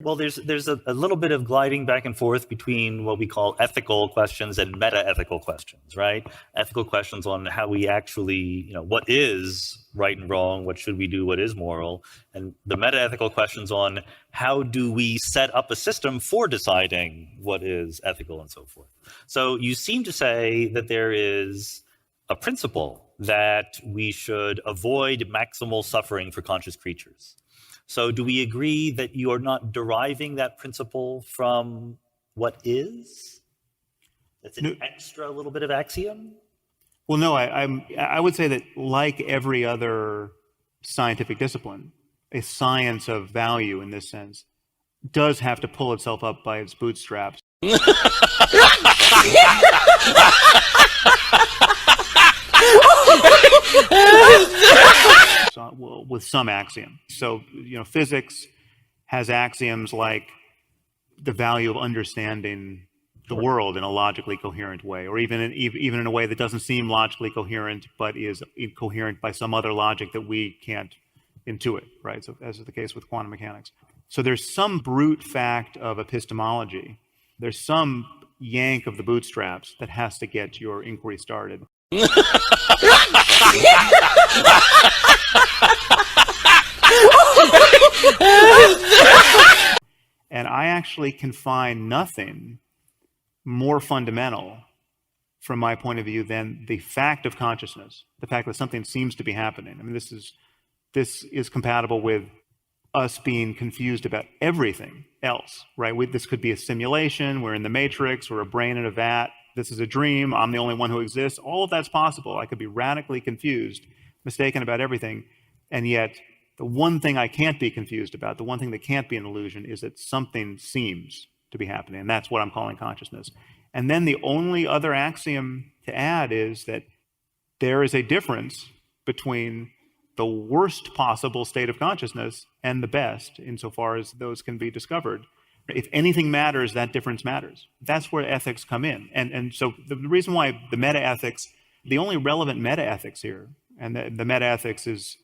Well, there's a little bit of gliding back and forth between what we call ethical questions and meta-ethical questions, right? Ethical questions on how we actually, what is right and wrong, what should we do, what is moral, and the meta-ethical questions on how do we set up a system for deciding what is ethical and so forth. So you seem to say that there is a principle that we should avoid maximal suffering for conscious creatures. So do we agree that you are not deriving that principle from what is? That's an extra little bit of axiom? Well, no, I would say that like every other scientific discipline, a science of value in this sense does have to pull itself up by its bootstraps. With some axiom. So, physics has axioms like the value of understanding the world in a logically coherent way, or even in a way that doesn't seem logically coherent, but is coherent by some other logic that we can't intuit, right? So, as is the case with quantum mechanics. So there's some brute fact of epistemology. There's some yank of the bootstraps that has to get your inquiry started. And I actually can find nothing more fundamental from my point of view than the fact of consciousness, the fact that something seems to be happening. I mean, this is compatible with us being confused about everything else, right? This could be a simulation, we're in the Matrix, we're a brain in a vat, this is a dream, I'm the only one who exists. All of that's possible. I could be radically confused, mistaken about everything, and yet the one thing I can't be confused about, the one thing that can't be an illusion, is that something seems to be happening, and that's what I'm calling consciousness. And then the only other axiom to add is that there is a difference between the worst possible state of consciousness and the best, insofar as those can be discovered. If anything matters, that difference matters. That's where ethics come in. And so the reason why the meta-ethics, the only relevant meta-ethics here, and the meta-ethics is,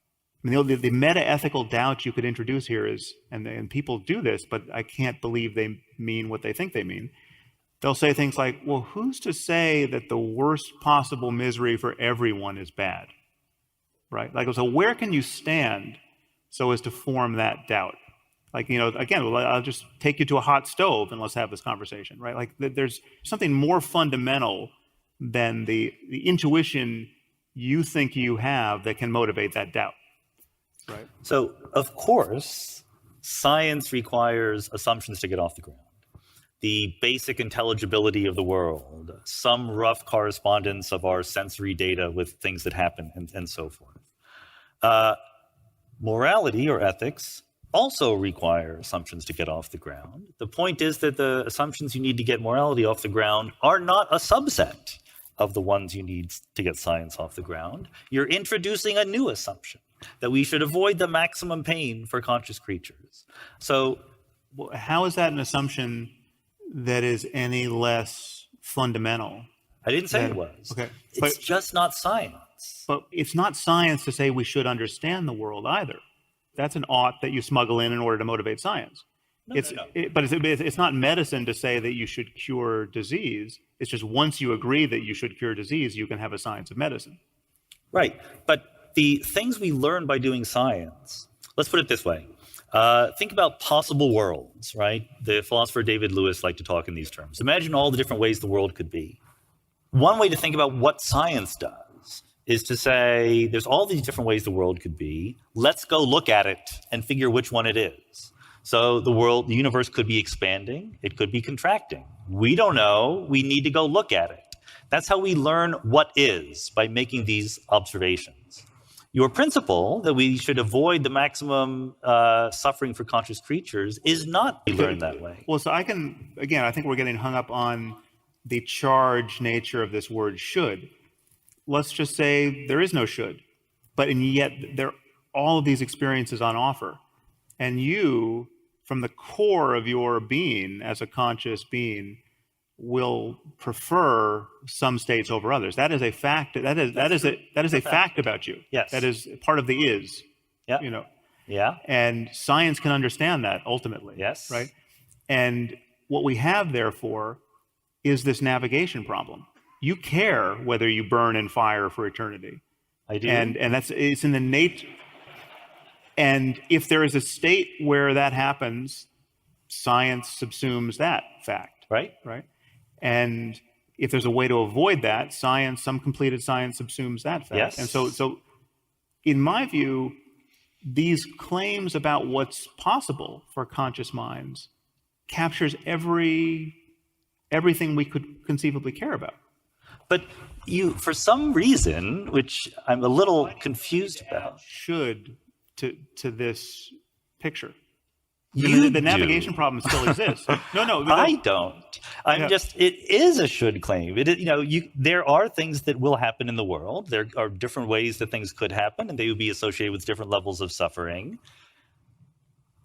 the meta-ethical doubt you could introduce here is, and people do this, but I can't believe they mean what they think they mean. They'll say things like, well, who's to say that the worst possible misery for everyone is bad? Right? Like, so where can you stand so as to form that doubt? Like, again, I'll just take you to a hot stove and let's have this conversation, right? Like, there's something more fundamental than the intuition you think you have that can motivate that doubt, right? So, of course, science requires assumptions to get off the ground. The basic intelligibility of the world, some rough correspondence of our sensory data with things that happen, and so forth. Morality or ethics also require assumptions to get off the ground. The point is that the assumptions you need to get morality off the ground are not a subset of the ones you need to get science off the ground. You're introducing a new assumption, that we should avoid the maximum pain for conscious creatures. So how is that an assumption that is any less fundamental? I didn't say it was. Okay. It's just not science. But it's not science to say we should understand the world either. That's an ought that you smuggle in order to motivate science. But it's not medicine to say that you should cure disease. It's just once you agree that you should cure disease, you can have a science of medicine. Right. But the things we learn by doing science, let's put it this way. Think about possible worlds, right? The philosopher David Lewis liked to talk in these terms. Imagine all the different ways the world could be. One way to think about what science does is to say, there's all these different ways the world could be. Let's go look at it and figure which one it is. So the universe could be expanding. It could be contracting. We don't know. We need to go look at it. That's how we learn what is, by making these observations. Your principle that we should avoid the maximum suffering for conscious creatures is not learned that way. Well, so I think we're getting hung up on the charged nature of this word should. Let's just say there is no should, and yet there are all of these experiences on offer. And you, from the core of your being as a conscious being, will prefer some states over others. That is a fact. That is a fact about you. Yes. That is part of the is. Yeah. Yeah. And science can understand that ultimately. Yes. Right. And what we have, therefore, is this navigation problem. You care whether you burn in fire for eternity. I do. And it's in the nature. And if there is a state where that happens, science subsumes that fact. Right. Right. And if there's a way to avoid that, some completed science subsumes that fact. Yes. And so in my view, these claims about what's possible for conscious minds captures everything we could conceivably care about. But you, for some reason, which I'm a little confused about, should to this picture. The navigation problem still exists. No, I don't. It is a should claim. There are things that will happen in the world. There are different ways that things could happen, and they would be associated with different levels of suffering.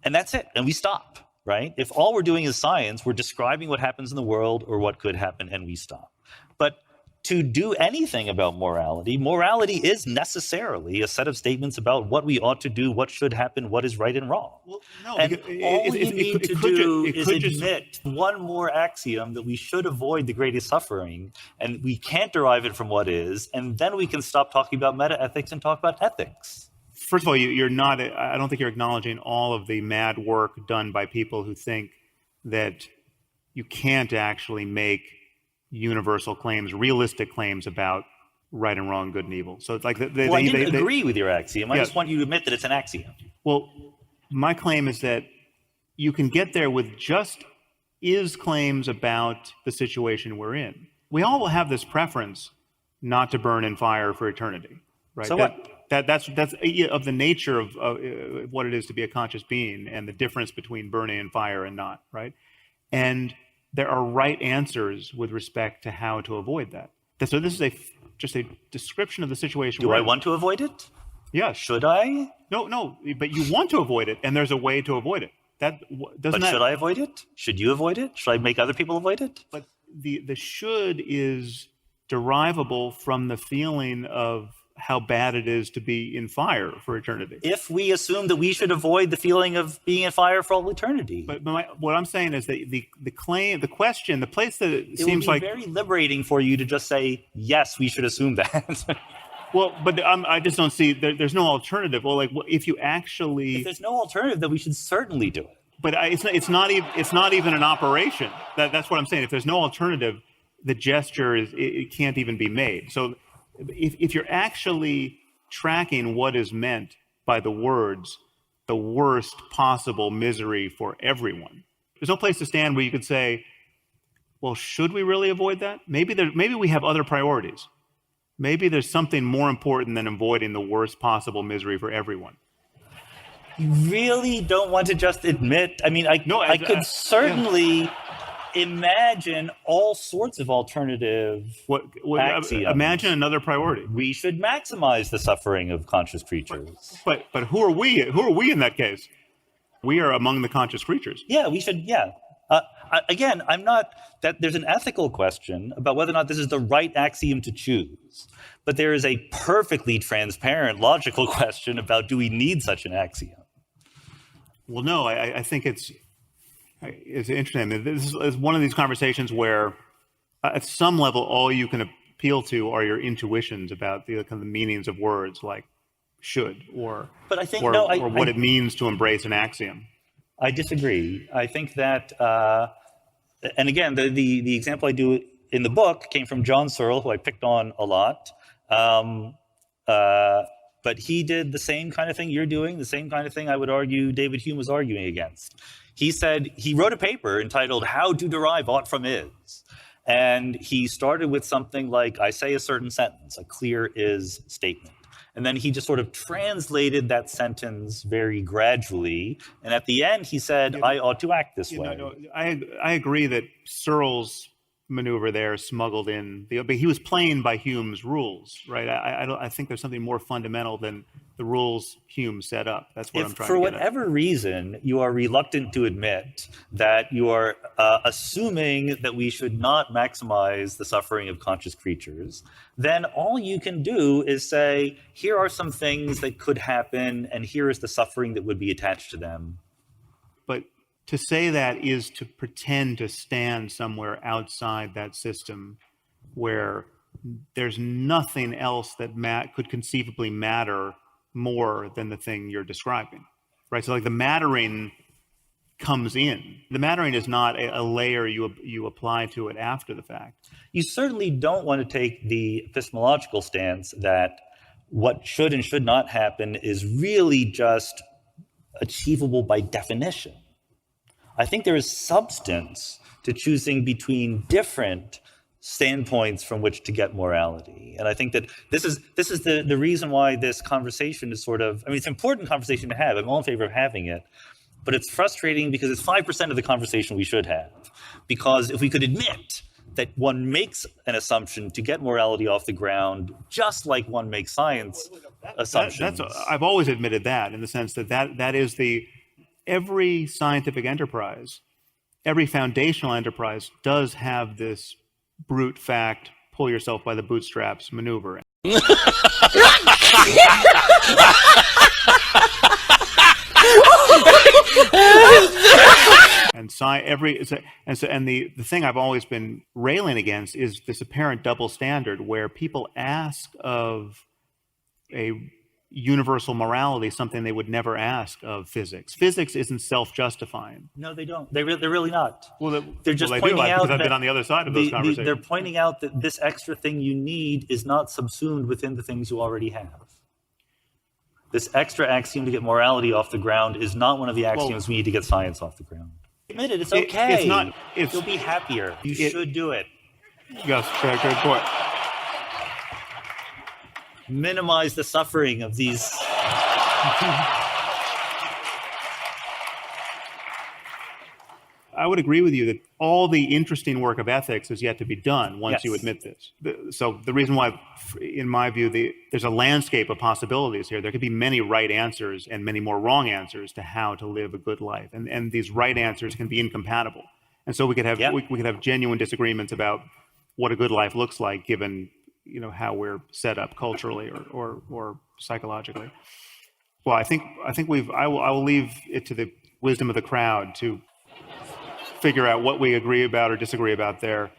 And that's it. And we stop, right? If all we're doing is science, we're describing what happens in the world or what could happen, and we stop. But to do anything about morality is necessarily a set of statements about what we ought to do, what should happen, what is right and wrong. Well, no, and all you need to do is admit one more axiom that we should avoid the greatest suffering, and we can't derive it from what is, and then we can stop talking about meta-ethics and talk about ethics. First of all, you're not. I don't think you're acknowledging all of the mad work done by people who think that you can't actually make universal claims, realistic claims about right and wrong, good and evil. So it's like I didn't agree with your axiom. I just want you to admit that it's an axiom. Well, my claim is that you can get there with just claims about the situation we're in. We all will have this preference not to burn in fire for eternity, right? So what? That's of the nature of what it is to be a conscious being and the difference between burning in fire and not, right? And there are right answers with respect to how to avoid that. So this is just a description of the situation. Do I want to avoid it? Yeah. Should I? No, but you want to avoid it, and there's a way to avoid it. Should I avoid it? Should you avoid it? Should I make other people avoid it? But the should is derivable from the feeling of how bad it is to be in fire for eternity. If we assume that we should avoid the feeling of being in fire for all eternity. But what I'm saying is that the claim, the question, the place that it seems like very liberating for you to just say, yes, we should assume that. Well, but I just don't see there's no alternative. Well, like if there's no alternative, then we should certainly do it. But it's not even an operation. That's what I'm saying. If there's no alternative, the gesture it can't even be made. So if you're actually tracking what is meant by the words, the worst possible misery for everyone, there's no place to stand where you could say, well, should we really avoid that? Maybe we have other priorities. Maybe there's something more important than avoiding the worst possible misery for everyone. You really don't want to just admit? I mean, I could certainly imagine all sorts of alternative axioms. Imagine another priority. We should maximize the suffering of conscious creatures. But who are we? Who are we in that case? We are among the conscious creatures. Yeah, we should. Yeah. Again, I'm not that there's an ethical question about whether or not this is the right axiom to choose. But there is a perfectly transparent, logical question about, do we need such an axiom? Well, no, I think it's interesting. I mean, this is one of these conversations where, at some level, all you can appeal to are your intuitions about the kind of meanings of words, like should or what it means to embrace an axiom. I disagree. I think that, and again, the example I do in the book came from John Searle, who I picked on a lot. But he did the same kind of thing you're doing, the same kind of thing I would argue David Hume was arguing against. He said, he wrote a paper entitled How to Derive Ought from Is. And he started with something like, I say a certain sentence, a clear is statement. And then he just sort of translated that sentence very gradually. And at the end, he said, I ought to act this way. I agree that Searle's maneuver there smuggled in. But he was playing by Hume's rules, right? I think there's something more fundamental than the rules Hume set up. That's what I'm trying to get at. For whatever reason you are reluctant to admit that you are assuming that we should not maximize the suffering of conscious creatures, then all you can do is say, here are some things that could happen, and here is the suffering that would be attached to them. But to say that is to pretend to stand somewhere outside that system where there's nothing else that could conceivably matter more than the thing you're describing, right? So like the mattering comes in. The mattering is not a layer you apply to it after the fact. You certainly don't want to take the epistemological stance that what should and should not happen is really just achievable by definition. I think there is substance to choosing between different standpoints from which to get morality. And I think that this is the reason why this conversation is sort of, I mean, it's an important conversation to have. I'm all in favor of having it, but it's frustrating because it's 5% of the conversation we should have. Because if we could admit that one makes an assumption to get morality off the ground, just like one makes science assumptions. I've always admitted that, in the sense that is every scientific enterprise, every foundational enterprise does have this brute fact, pull yourself by the bootstraps maneuver. And the thing I've always been railing against is this apparent double standard where people ask of a universal morality something they would never ask of physics. Physics isn't self-justifying. No, they don't. They're really not. Well, they're just well, pointing out because I've been on the other side of those conversations. They're pointing out that this extra thing you need is not subsumed within the things you already have. This extra axiom to get morality off the ground is not one of the axioms we need to get science off the ground. Admit it, it's okay. It's not. You'll be happier. You should do it. Yes, good point. Minimize the suffering of these. I would agree with you that all the interesting work of ethics is yet to be done once you admit this. So the reason why, in my view, there's a landscape of possibilities here. There could be many right answers and many more wrong answers to how to live a good life, and these right answers can be incompatible. And so we could have we could have genuine disagreements about what a good life looks like, given how we're set up culturally or psychologically. Well, I think I will leave it to the wisdom of the crowd to figure out what we agree about or disagree about there.